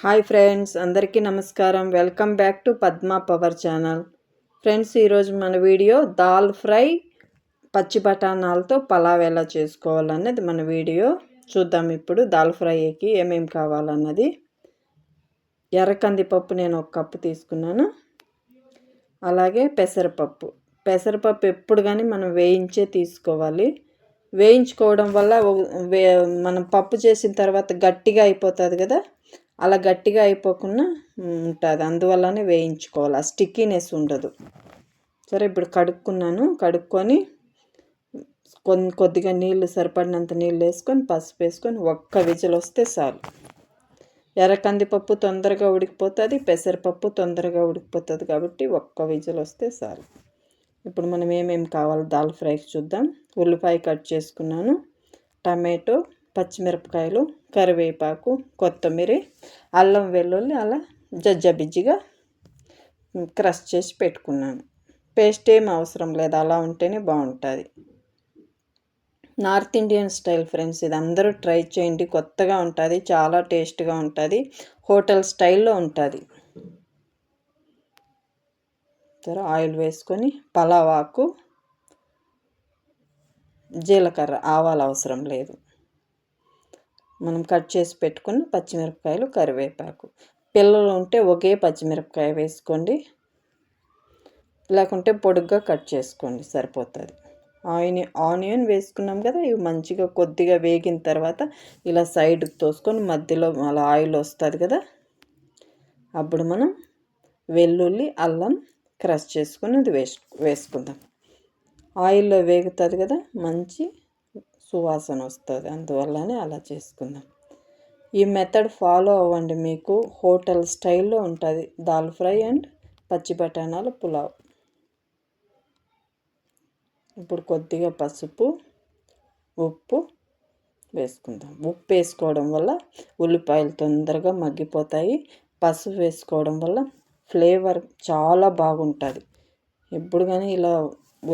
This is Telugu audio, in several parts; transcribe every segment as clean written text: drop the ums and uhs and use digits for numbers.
హాయ్ ఫ్రెండ్స్, అందరికీ నమస్కారం. Welcome back to Padma power channel. Friends, ఈరోజు మన వీడియో దాల్ ఫ్రై పచ్చి బఠానాలతో పలావ్ ఎలా చేసుకోవాలన్నది మన వీడియో. చూద్దాం ఇప్పుడు దాల్ ఫ్రైకి ఏమేమి కావాలన్నది. ఎర్ర కందిపప్పు నేను 1 కప్పు తీసుకున్నాను. అలాగే పెసరపప్పు ఎప్పుడు కానీ మనం వేయించే తీసుకోవాలి. వేయించుకోవడం వల్ల మనం పప్పు చేసిన తర్వాత గట్టిగా అయిపోతుంది కదా, అలా గట్టిగా అయిపోకుండా ఉంటుంది. అందువల్లనే వేయించుకోవాలి, ఆ స్టిక్కీనెస్ ఉండదు. సరే, ఇప్పుడు కడుక్కొని కొద్దిగా నీళ్ళు, సరిపడినంత నీళ్ళు వేసుకొని పసుపు వేసుకొని 1 విజిల్ వస్తే చాలు. ఎర్ర కందిపప్పు తొందరగా ఉడికిపోతుంది, పెసరపప్పు తొందరగా ఉడికిపోతుంది కాబట్టి 1 విజిల్ వస్తే చాలు. ఇప్పుడు మనం ఏమేమి కావాలి దాల్ ఫ్రైకి చూద్దాం. ఉల్లిపాయ కట్ చేసుకున్నాను, టమాటో, పచ్చిమిరపకాయలు, కరివేపాకు, కొత్తిమీర, అల్లం వెల్లుల్లి అలా జజ్జబిజ్జిగా క్రష్ చేసి పెట్టుకున్నాను. పేస్ట్ ఏం అవసరం లేదు, అలా ఉంటేనే బాగుంటుంది. నార్త్ ఇండియన్ స్టైల్ ఫ్రెండ్స్, ఇది అందరూ ట్రై చేయండి. కొత్తగా ఉంటుంది, చాలా టేస్ట్గా ఉంటుంది, హోటల్ స్టైల్లో ఉంటుంది. సరే, ఆయిల్ వేసుకొని పలావ్ ఆకు, జీలకర్ర, ఆవాలు అవసరం లేదు. మనం కట్ చేసి పెట్టుకున్న పచ్చిమిరపకాయలు, కరివేపాకు. పిల్లలు ఉంటే ఒకే పచ్చిమిరపకాయ వేసుకోండి, లేకుంటే పొడుగ్గా కట్ చేసుకోండి, సరిపోతుంది. ఆనియన్ వేసుకున్నాం కదా, ఇవి మంచిగా కొద్దిగా వేగిన తర్వాత ఇలా సైడ్కి తోసుకొని మధ్యలో అలా ఆయిల్ వస్తుంది కదా, అప్పుడు మనం వెల్లుల్లి, అల్లం క్రష్ చేసుకొని అది వేసుకుందాం. ఆయిల్లో వేగుతుంది కదా, మంచి సువాసన వస్తుంది, అందువల్లనే అలా చేసుకుందాం. ఈ మెథడ్ ఫాలో అవ్వండి, మీకు హోటల్ స్టైల్లో ఉంటుంది దాల్ ఫ్రై అండ్ పచ్చి బఠానాల పులావ్. ఇప్పుడు కొద్దిగా పసుపు, ఉప్పు వేసుకుందాం. ఉప్పు వేసుకోవడం వల్ల ఉల్లిపాయలు తొందరగా మగ్గిపోతాయి. పసుపు వేసుకోవడం వల్ల ఫ్లేవర్ చాలా బాగుంటుంది. ఎప్పుడు కానీ ఇలా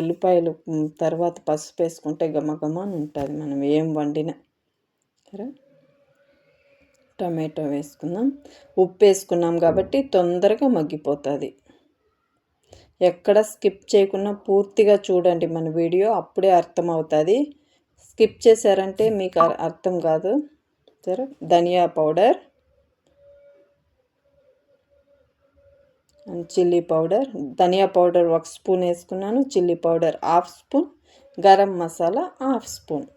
ఉల్లిపాయలు తర్వాత పసుపు వేసుకుంటే గమగమ అని ఉంటుంది మనం ఏం వండినా. సరే, టమాటో వేసుకుందాం. ఉప్పు వేసుకున్నాం కాబట్టి తొందరగా మగ్గిపోతుంది. ఎక్కడ స్కిప్ చేయకుండా పూర్తిగా చూడండి మన వీడియో, అప్పుడే అర్థమవుతుంది. స్కిప్ చేశారంటే మీకు అర్థం కాదు. సరే, ధనియా పౌడర్ అండ్ చిల్లీ పౌడర్. ధనియా పౌడర్ 1 స్పూన్ వేసుకున్నాను, chilli powder 1/2 spoon, garam masala 1/2 spoon.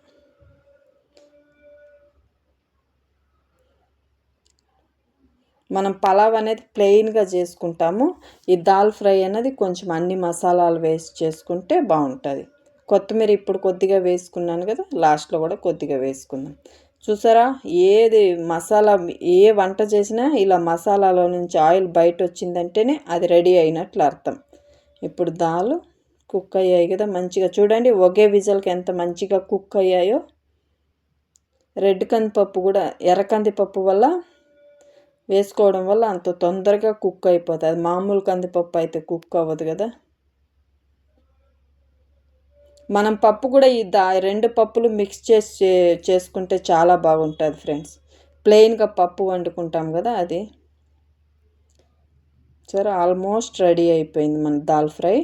మనం పలావ్ అనేది ప్లెయిన్గా చేసుకుంటాము. ఈ దాల్ ఫ్రై అనేది కొంచెం అన్ని మసాలాలు వేసి చేసుకుంటే బాగుంటుంది. కొత్తిమీర ఇప్పుడు కొద్దిగా వేసుకున్నాను కదా, లాస్ట్లో కూడా కొద్దిగా వేసుకుందాం. చూసారా, ఏది మసాలా ఏ వంట చేసినా ఇలా మసాలాలో నుంచి ఆయిల్ బయట వచ్చిందంటేనే అది రెడీ అయినట్లు అర్థం. ఇప్పుడు దాల్ కుక్ అయ్యాయి కదా మంచిగా, చూడండి ఒకే విజల్కి ఎంత మంచిగా కుక్ అయ్యాయో. రెడ్ కందిపప్పు కూడా ఎర్ర కందిపప్పు వల్ల వేసుకోవడం వల్ల అంత తొందరగా కుక్ అయిపోతుంది. మామూలు కందిపప్పు అయితే కుక్ అవ్వదు కదా. మనం పప్పు కూడా ఈ 2 పప్పులు మిక్స్ చేసి చేసుకుంటే చాలా బాగుంటుంది ఫ్రెండ్స్. ప్లెయిన్గా పప్పు వండుకుంటాం కదా అది. సరే, ఆల్మోస్ట్ రెడీ అయిపోయింది మన దాల్ ఫ్రై.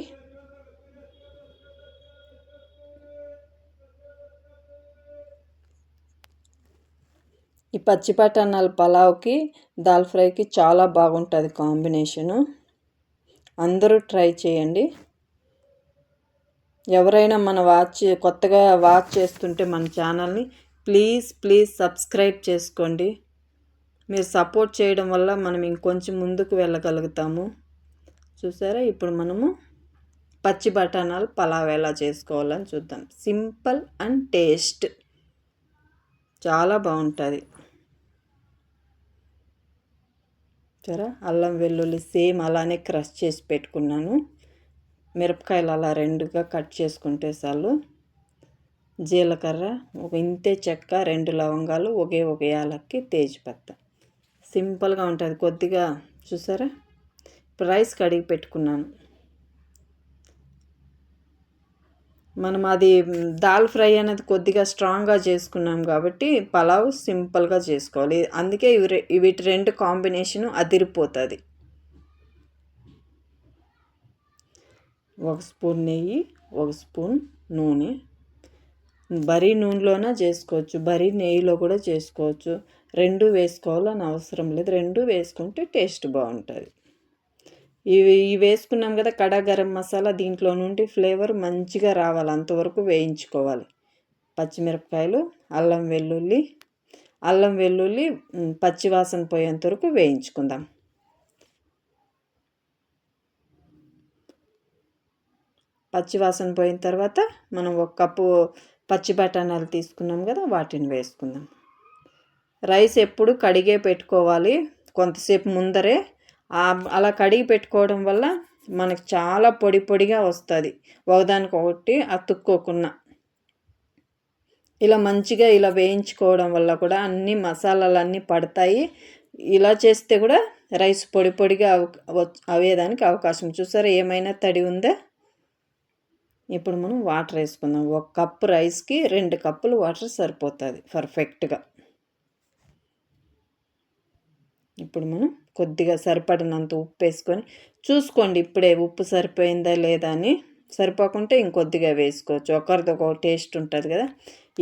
ఈ పచ్చి బఠానాల పలావ్కి దాల్ ఫ్రైకి చాలా బాగుంటుంది కాంబినేషను. అందరూ ట్రై చేయండి. ఎవరైనా కొత్తగా వాచ్ చేస్తుంటే మన ఛానల్ని ప్లీజ్ సబ్స్క్రైబ్ చేసుకోండి. మీరు సపోర్ట్ చేయడం వల్ల మనం ఇంకొంచెం ముందుకు వెళ్ళగలుగుతాము. చూసారా, ఇప్పుడు మనము పచ్చి బఠానాలు పలావ్ ఎలా చేసుకోవాలని చూద్దాం. సింపుల్ అండ్ టేస్ట్ చాలా బాగుంటుంది. సరే, అల్లం వెల్లుల్లి సేమ్ అలానే క్రష్ చేసి పెట్టుకున్నాను. మిరపకాయలు అలా 2గా కట్ చేసుకుంటే చాలు. జీలకర్ర, ఇంతే చెక్క, 2 లవంగాలు, ఒక యాలక్కి, తేజ్పత్తా. సింపుల్గా ఉంటుంది కొద్దిగా. చూసారా, ఇప్పుడు రైస్ కడిగి పెట్టుకున్నాను. మనం అది దాల్ ఫ్రై అనేది కొద్దిగా స్ట్రాంగ్గా చేసుకున్నాం కాబట్టి పలావ్ సింపుల్గా చేసుకోవాలి. అందుకే వీటి రెండు కాంబినేషను అదిరిపోతుంది. 1 స్పూన్ నెయ్యి, 1 స్పూన్ నూనె. బరీ నూనెలోనే చేసుకోవచ్చు, బరీ నెయ్యిలో కూడా చేసుకోవచ్చు. రెండు వేసుకోవాలని అవసరం లేదు, రెండు వేసుకుంటే టేస్ట్ బాగుంటుంది. ఇవి వేసుకున్నాం కదా కడా గరం మసాలా, దీంట్లో నుండి ఫ్లేవర్ మంచిగా రావాలి, అంతవరకు వేయించుకోవాలి. పచ్చిమిరపకాయలు, అల్లం వెల్లుల్లి పచ్చివాసన పోయేంత వరకు వేయించుకుందాం. పచ్చివాసన పోయిన తర్వాత మనం 1 కప్పు పచ్చి బఠానాలు తీసుకున్నాం కదా, వాటిని వేసుకుందాం. రైస్ ఎప్పుడు కడిగే పెట్టుకోవాలి కొంతసేపు ముందరే. అలా కడిగి పెట్టుకోవడం వల్ల మనకు చాలా పొడి పొడిగా వస్తుంది, ఒకదానికొకటి అతుక్కోకుండా. ఇలా మంచిగా ఇలా వేయించుకోవడం వల్ల కూడా అన్ని మసాలాలు అన్నీ పడతాయి. ఇలా చేస్తే కూడా రైస్ పొడి పొడిగా అవేదానికి అవకాశం. చూసారా ఏమైనా తడి ఉందా? ఇప్పుడు మనం వాటర్ వేసుకుందాం. 1 కప్పు రైస్కి 2 కప్పులు వాటర్ సరిపోతుంది పర్ఫెక్ట్గా. ఇప్పుడు మనం కొద్దిగా సరిపడినంత ఉప్పు వేసుకొని చూసుకోండి, ఇప్పుడే ఉప్పు సరిపోయిందా లేదా అని. సరిపోకుంటే ఇంకొద్దిగా వేసుకోవచ్చు, ఒకరిది ఒక టేస్ట్ ఉంటుంది కదా.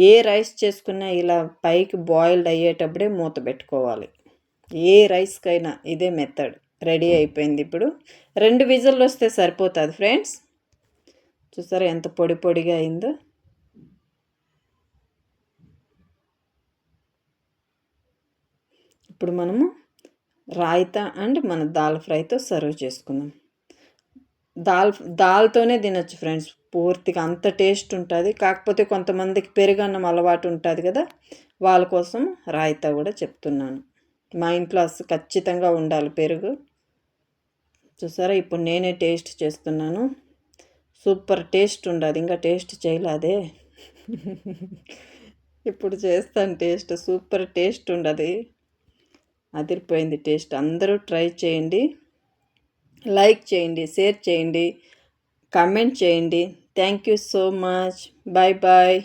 ఏ రైస్ చేసుకున్నా ఇలా పైకి బాయిల్డ్ అయ్యేటప్పుడే మూత పెట్టుకోవాలి. ఏ రైస్కైనా ఇదే మెథడ్. రెడీ అయిపోయింది. ఇప్పుడు 2 విజిల్లు వస్తే సరిపోతుంది ఫ్రెండ్స్. చూసారా ఎంత పొడి పొడిగా అయిందో. ఇప్పుడు మనము రాయితా అండ్ మన దాల్ ఫ్రైతో సర్వ్ చేసుకుందాం. దాల్తోనే తినొచ్చు ఫ్రెండ్స్, పూర్తిగా అంత టేస్ట్ ఉంటుంది. కాకపోతే కొంతమందికి పెరుగన్నం అలవాటు ఉంటుంది కదా, వాళ్ళ కోసం రాయితా కూడా చెప్తున్నాను. మా ఇంట్లో ఖచ్చితంగా ఉండాలి పెరుగు. చూసారా ఇప్పుడు నేనే టేస్ట్ చేస్తున్నాను, సూపర్ టేస్ట్ ఉండదు. ఇంకా టేస్ట్ చేయలేదే, ఇప్పుడు చేస్తాను టేస్ట్. సూపర్ టేస్ట్ ఉండదు, అదిరిపోయింది టేస్ట్. అందరూ ట్రై చేయండి, లైక్ చేయండి, షేర్ చేయండి, కామెంట్ చేయండి. Thank you so much. Bye bye.